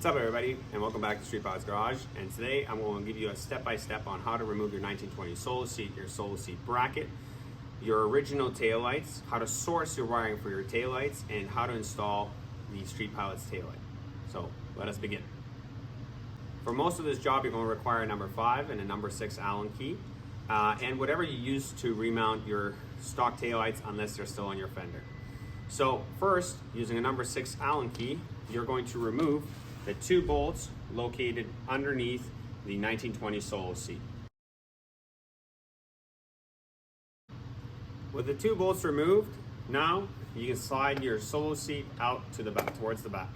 What's up everybody, and welcome back to StreetPilots Garage. And today I'm going to give you a step-by-step on how to remove your 1920 solo seat, your solo seat bracket, your original taillights, how to source your wiring for your taillights, and how to install the StreetPilots taillight. So let us begin. For most of this job, you're going to require a number 5 and a number 6 Allen key, and whatever you use to remount your stock taillights unless they're still on your fender. So first, using a number 6 Allen key, you're going to remove the 2 bolts located underneath the 1920 solo seat. With the 2 bolts removed, now you can slide your solo seat out to the back, towards the back.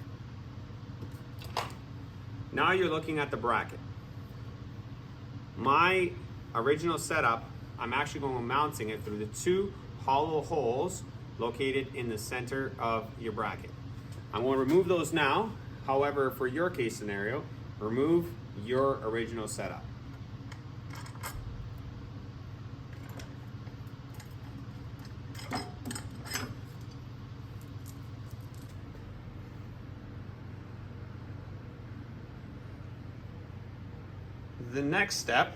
Now you're looking at the bracket. My original setup, I'm actually going to be mounting it through the 2 hollow holes located in the center of your bracket. I'm going to remove those now. However, for your case scenario, remove your original setup. The next step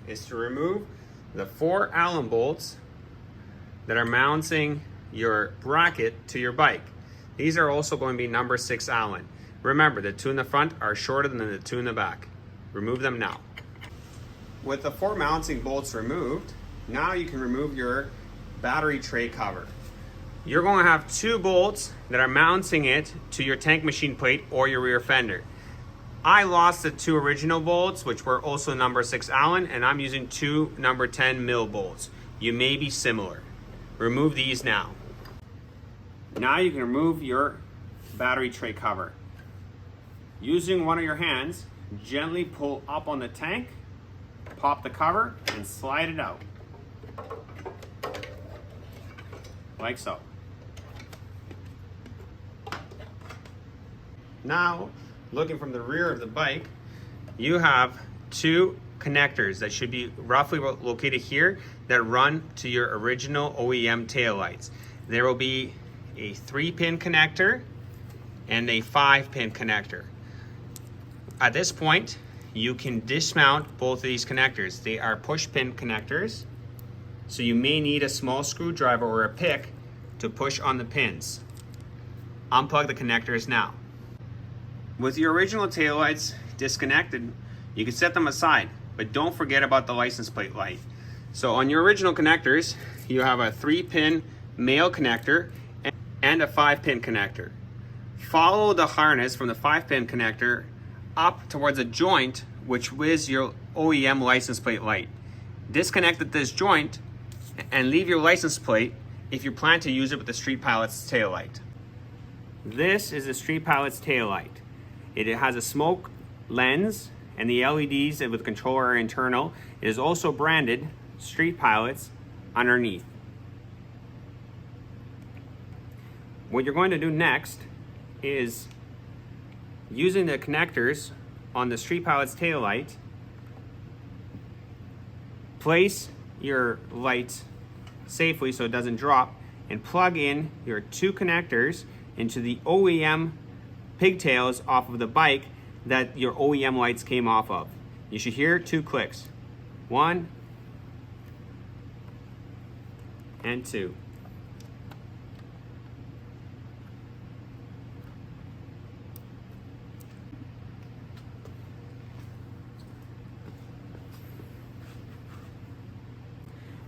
is to remove the 4 Allen bolts that are mounting your bracket to your bike. These are also going to be number 6 Allen. Remember, the 2 in the front are shorter than the 2 in the back. Remove them now. With the 4 mounting bolts removed, now you can remove your battery tray cover. You're going to have 2 bolts that are mounting it to your tank machine plate or your rear fender. I lost the 2 original bolts, which were also number 6 Allen, and I'm using 2 number 10 mil bolts. You may be similar. Remove these now. Now you can remove your battery tray cover. Using one of your hands, gently pull up on the tank, pop the cover, and slide it out. Like so. Now, looking from the rear of the bike, you have 2 connectors that should be roughly located here that run to your original OEM taillights. There will be a 3-pin connector and a 5-pin connector. At this point, you can dismount both of these connectors. They are push pin connectors, so you may need a small screwdriver or a pick to push on the pins. Unplug the connectors now. With your original taillights disconnected, you can set them aside, but don't forget about the license plate light. So on your original connectors, you have a 3-pin male connector and a 5-pin connector. Follow the harness from the 5-pin connector up towards a joint, which is your OEM license plate light. Disconnect at this joint and leave your license plate if you plan to use it with the StreetPilots taillight. This is the StreetPilots taillight. It has a smoke lens, and the LEDs with the controller are internal. It is also branded StreetPilots underneath. What you're going to do next is, using the connectors on the StreetPilots taillight, place your light safely so it doesn't drop, and plug in your 2 connectors into the OEM pigtails off of the bike that your OEM lights came off of. You should hear 2 clicks. 1 and 2.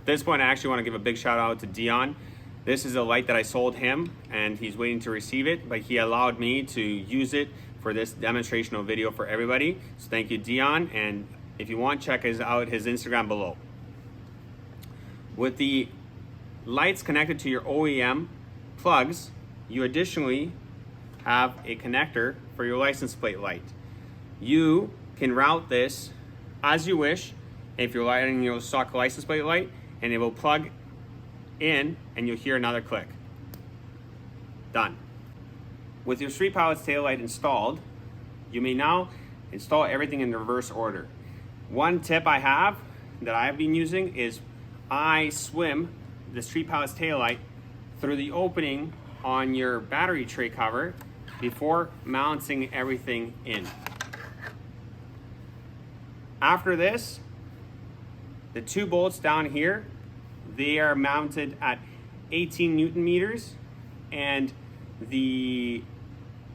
At this point, I actually want to give a big shout out to Dion. This is a light that I sold him, and he's waiting to receive it, but he allowed me to use it for this demonstrational video for everybody. So thank you, Dion, and if you want, check out his Instagram below. With the lights connected to your OEM plugs, you additionally have a connector for your license plate light. You can route this as you wish if you're lighting your stock license plate light, and it will plug in and you'll hear another click. Done. With your StreetPilots taillight installed, you may now install everything in reverse order. One tip I have that I've been using is I swim the StreetPilots taillight through the opening on your battery tray cover before mounting everything in. After this, the 2 bolts down here, they are mounted at 18 Newton meters, and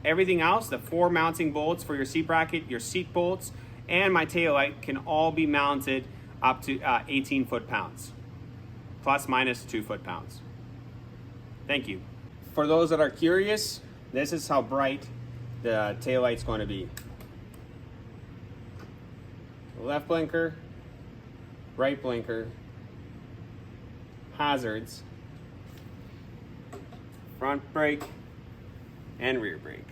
everything else, the 4 mounting bolts for your seat bracket, your seat bolts, and my tail light can all be mounted up to 18 foot-pounds, plus minus 2 foot-pounds. Thank you. For those that are curious, this is how bright the tail light's going to be. Left blinker, right blinker, hazards, front brake, and rear brake.